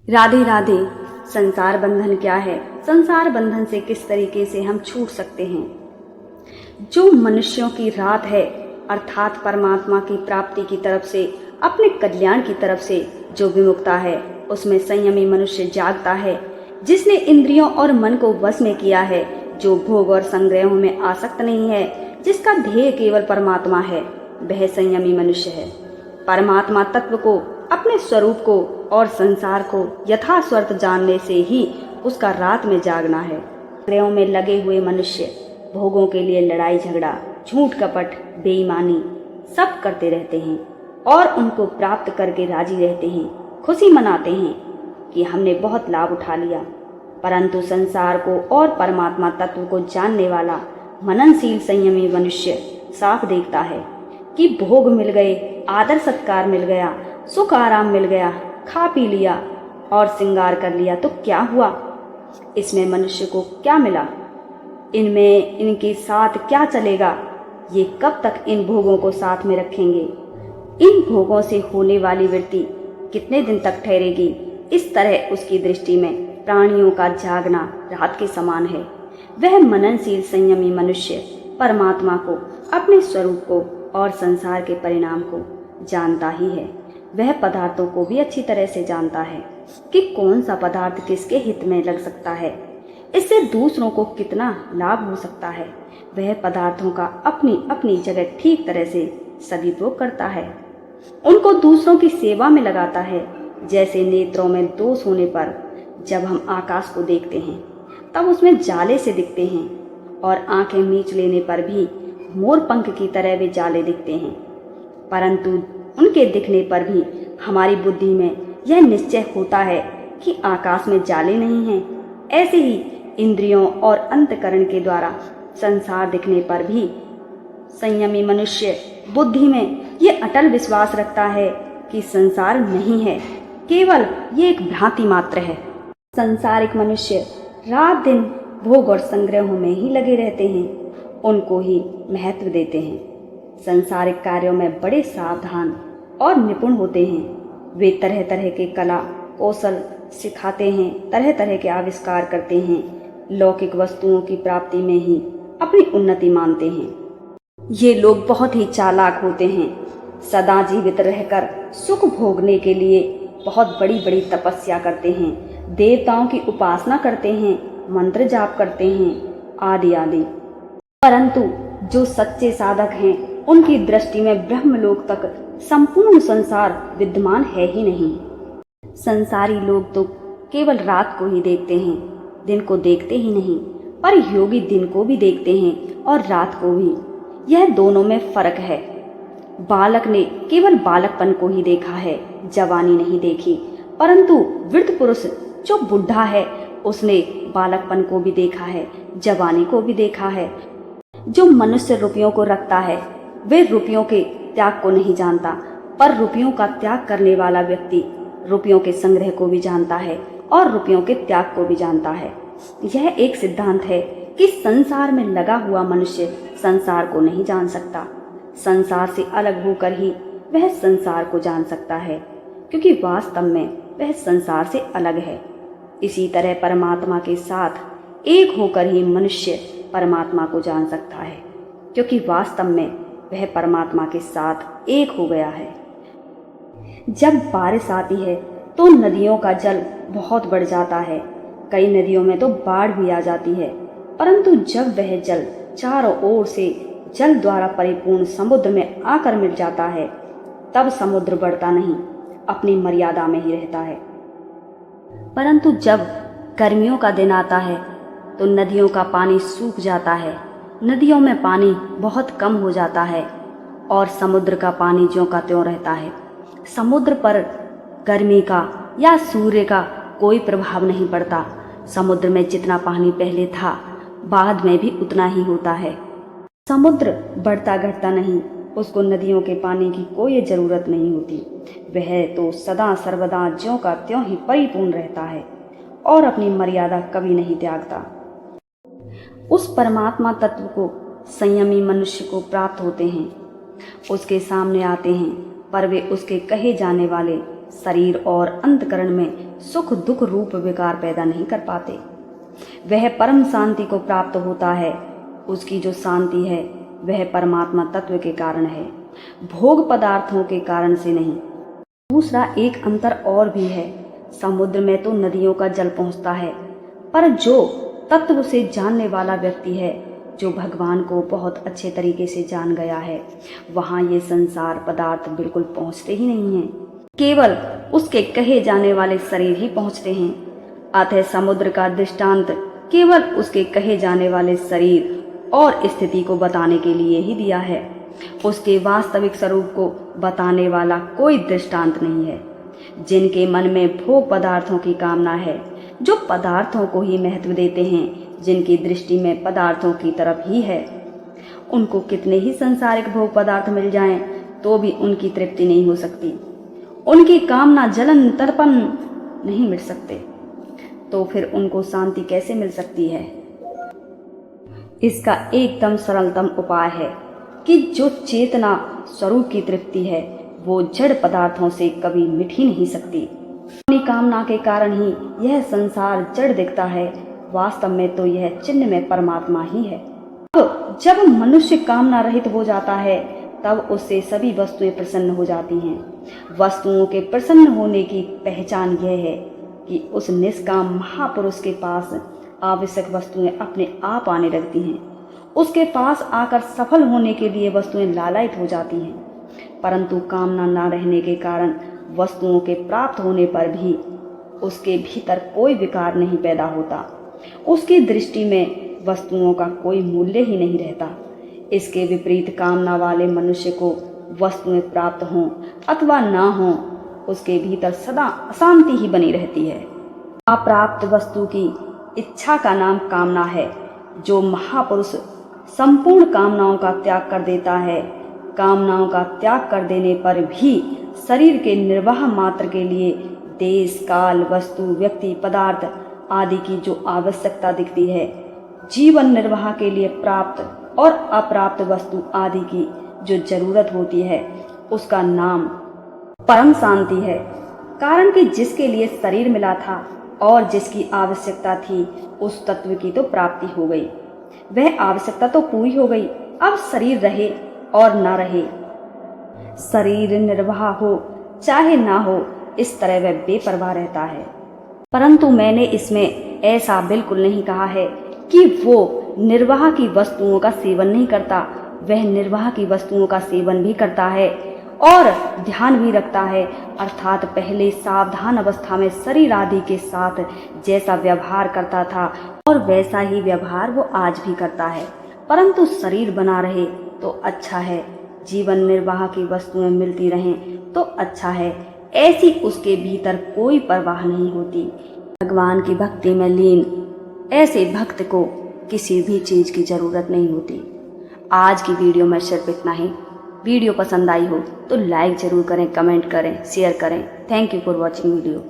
राधे राधे। संसार बंधन क्या है? संसार बंधन से किस तरीके से हम छूट सकते हैं? जो मनुष्यों की रात है अर्थात परमात्मा की प्राप्ति की तरफ से, अपने कल्याण की तरफ से जो विमुखता है, उसमें संयमी मनुष्य जागता है। जिसने इंद्रियों और मन को वश में किया है, जो भोग और संग्रहों में आसक्त नहीं है, जिसका ध्येय केवल परमात्मा है, वह संयमी मनुष्य है। परमात्मा तत्व को, अपने स्वरूप को और संसार को यथास्वर्थ जानने से ही उसका रात में जागना है। क्रियाओं में लगे हुए मनुष्य भोगों के लिए लड़ाई झगड़ा, झूठ कपट, बेईमानी सब करते रहते हैं और उनको प्राप्त करके राजी रहते हैं, खुशी मनाते हैं कि हमने बहुत लाभ उठा लिया। परंतु संसार को और परमात्मा तत्व को जानने वाला मननशील संयमी मनुष्य साफ देखता है कि भोग मिल गए, आदर सत्कार मिल गया, सुख आराम मिल गया, खा पी लिया और श्रृंगार कर लिया तो क्या हुआ? इसमें मनुष्य को क्या मिला? इनमें इनके साथ क्या चलेगा? ये कब तक इन भोगों को साथ में रखेंगे? इन भोगों से होने वाली वृत्ति कितने दिन तक ठहरेगी? इस तरह उसकी दृष्टि में प्राणियों का जागना रात के समान है। वह मननशील संयमी मनुष्य परमात्मा को, अपने स्वरूप को और संसार के परिणाम को जानता ही है। वह पदार्थों को भी अच्छी तरह से जानता है कि कौन सा पदार्थ किसके हित में लग सकता है, इससे दूसरों को कितना लाभ हो सकता है। वह पदार्थों का अपनी अपनी जगह ठीक तरह से सदुपयोग करता है, उनको दूसरों की सेवा में लगाता है। जैसे नेत्रों में दोष होने पर जब हम आकाश को देखते हैं तब उसमें जाले से दिखते हैं, और आंखें मीच लेने पर भी मोर पंख की तरह वे जाले दिखते हैं, परंतु उनके दिखने पर भी हमारी बुद्धि में यह निश्चय होता है कि आकाश में जाले नहीं हैं। ऐसे ही इंद्रियों और अंतकरण के द्वारा संसार दिखने पर भी संयमी मनुष्य बुद्धि में ये अटल विश्वास रखता है कि संसार नहीं है, केवल ये एक भ्रांति मात्र है। संसारिक मनुष्य रात दिन भोग और संग्रहों में ही लगे रहते हैं, उनको ही महत्व देते हैं। संसारिक कार्यों में बड़े सावधान और निपुण होते हैं। वे तरह तरह के कला कौशल सिखाते हैं, तरह तरह के आविष्कार करते हैं, लौकिक वस्तुओं की प्राप्ति में ही अपनी उन्नति मानते हैं। ये लोग बहुत ही चालाक होते हैं। सदा जीवित रहकर सुख भोगने के लिए बहुत बड़ी बड़ी तपस्या करते हैं, देवताओं की उपासना करते हैं, मंत्र जाप करते हैं आदि आदि। परंतु जो सच्चे साधक हैं, उनकी दृष्टि में ब्रह्मलोक तक संपूर्ण संसार विद्यमान है ही नहीं। संसारी लोग तो केवल रात को ही देखते हैं, दिन को देखते ही नहीं, पर योगी दिन को भी देखते हैं और रात को भी। यह दोनों में फर्क है। बालक ने केवल बालकपन को ही देखा है, जवानी नहीं देखी, परंतु वृद्ध पुरुष जो बुढ़ा है उसने बालकपन को भी देखा है, जवानी को भी देखा है। जो मनुष्य रुपयों को रखता है वे रुपयों के त्याग को नहीं जानता, पर रुपयों का त्याग करने वाला व्यक्ति रुपयों के संग्रह को भी जानता है और रुपयों के त्याग को भी जानता है। यह एक सिद्धांत है कि संसार में लगा हुआ मनुष्य संसार को नहीं जान सकता। संसार से अलग होकर ही वह संसार को जान सकता है, क्योंकि वास्तव में वह संसार से अलग है। इसी तरह परमात्मा के साथ एक होकर ही मनुष्य परमात्मा को जान सकता है, क्योंकि वास्तव में वह परमात्मा के साथ एक हो गया है। जब बारिश आती है तो नदियों का जल बहुत बढ़ जाता है, कई नदियों में तो बाढ़ भी आ जाती है, परंतु जब वह जल चारों ओर से जल द्वारा परिपूर्ण समुद्र में आकर मिल जाता है, तब समुद्र बढ़ता नहीं, अपनी मर्यादा में ही रहता है। परंतु जब गर्मियों का दिन आता है तो नदियों का पानी सूख जाता है, नदियों में पानी बहुत कम हो जाता है और समुद्र का पानी ज्यों का त्यों रहता है। समुद्र पर गर्मी का या सूर्य का कोई प्रभाव नहीं पड़ता। समुद्र में जितना पानी पहले था बाद में भी उतना ही होता है। समुद्र बढ़ता घटता नहीं, उसको नदियों के पानी की कोई ज़रूरत नहीं होती। वह तो सदा सर्वदा ज्यों का त्यों ही परिपूर्ण रहता है और अपनी मर्यादा कभी नहीं त्यागता। उस परमात्मा तत्व को संयमी मनुष्य को प्राप्त होते हैं, उसके सामने आते हैं, पर वे उसके कहे जाने वाले शरीर और अंतकरण में सुख दुख रूप विकार पैदा नहीं कर पाते। वह परम शांति को प्राप्त होता है। उसकी जो शांति है वह परमात्मा तत्व के कारण है, भोग पदार्थों के कारण से नहीं। दूसरा एक अंतर और भी है। समुद्र में तो नदियों का जल पहुंचता है, पर जो तत्व से जानने वाला व्यक्ति है, जो भगवान को बहुत अच्छे तरीके से जान गया है, वहाँ ये संसार पदार्थ बिल्कुल पहुँचते ही नहीं हैं। केवल उसके कहे जाने वाले शरीर ही पहुँचते हैं। अतः समुद्र का दृष्टांत केवल उसके कहे जाने वाले शरीर और स्थिति को बताने के लिए ही दिया है। उसके वास्तविक स्वरूप को बताने वाला कोई दृष्टांत नहीं है। जिनके मन में भोग पदार्थों की कामना है, जो पदार्थों को ही महत्व देते हैं, जिनकी दृष्टि में पदार्थों की तरफ ही है, उनको कितने ही सांसारिक भोग पदार्थ मिल जाएं तो भी उनकी तृप्ति नहीं हो सकती। उनकी कामना जलन तर्पण नहीं मिट सकते, तो फिर उनको शांति कैसे मिल सकती है? इसका एकदम सरलतम उपाय है कि जो चेतना स्वरूप की तृप्ति है वो जड़ पदार्थों से कभी मिट ही नहीं सकती। अपनी कामना के कारण ही यह संसार जड़ दिखता है, वास्तव में तो यह चिन्ह में परमात्मा ही है। अब जब मनुष्य कामना रहित हो जाता है तब उससे सभी वस्तुएं प्रसन्न हो जाती हैं। वस्तुओं के प्रसन्न होने की पहचान यह है कि उस निष्काम महापुरुष के पास आवश्यक वस्तुएं अपने आप आने लगती हैं। उसके पास आकर सफल होने के लिए वस्तुएं लालायित हो जाती हैं, परंतु कामना न रहने के कारण वस्तुओं के प्राप्त होने पर भी उसके भीतर कोई विकार नहीं पैदा होता। उसकी दृष्टि में वस्तुओं का कोई मूल्य ही नहीं रहता। इसके विपरीत कामना वाले मनुष्य को वस्तुएं प्राप्त हों अथवा ना हों, उसके भीतर सदा अशांति ही बनी रहती है। अप्राप्त वस्तु की इच्छा का नाम कामना है। जो महापुरुष संपूर्ण कामनाओं का त्याग कर देता है, कामनाओं का त्याग कर देने पर भी शरीर के निर्वाह मात्र के लिए देश काल वस्तु व्यक्ति पदार्थ आदि की जो आवश्यकता दिखती है, जीवन निर्वाह के लिए प्राप्त और अप्राप्त वस्तु आदि की जो जरूरत होती है, उसका नाम परम शांति है। कारण कि जिसके लिए शरीर मिला था और जिसकी आवश्यकता थी, उस तत्व की तो प्राप्ति हो गई, वह आवश्यकता तो पूरी हो गई। अब शरीर रहे और ना रहे, शरीर निर्वाह हो चाहे ना हो, इस तरह वह बेपरवाह रहता है। परंतु मैंने इसमें ऐसा बिल्कुल नहीं कहा है कि वो निर्वाह की वस्तुओं का सेवन नहीं करता। वह निर्वाह की वस्तुओं का सेवन भी करता है और ध्यान भी रखता है, अर्थात पहले सावधान अवस्था में शरीर आदि के साथ जैसा व्यवहार करता था और वैसा ही व्यवहार वो आज भी करता है। परंतु शरीर बना रहे तो अच्छा है, जीवन निर्वाह की वस्तुएं मिलती रहें तो अच्छा है, ऐसी उसके भीतर कोई परवाह नहीं होती। भगवान की भक्ति में लीन ऐसे भक्त को किसी भी चीज की जरूरत नहीं होती। आज की वीडियो में सिर्फ इतना ही। वीडियो पसंद आई हो तो लाइक जरूर करें, कमेंट करें, शेयर करें। Thank you for watching video.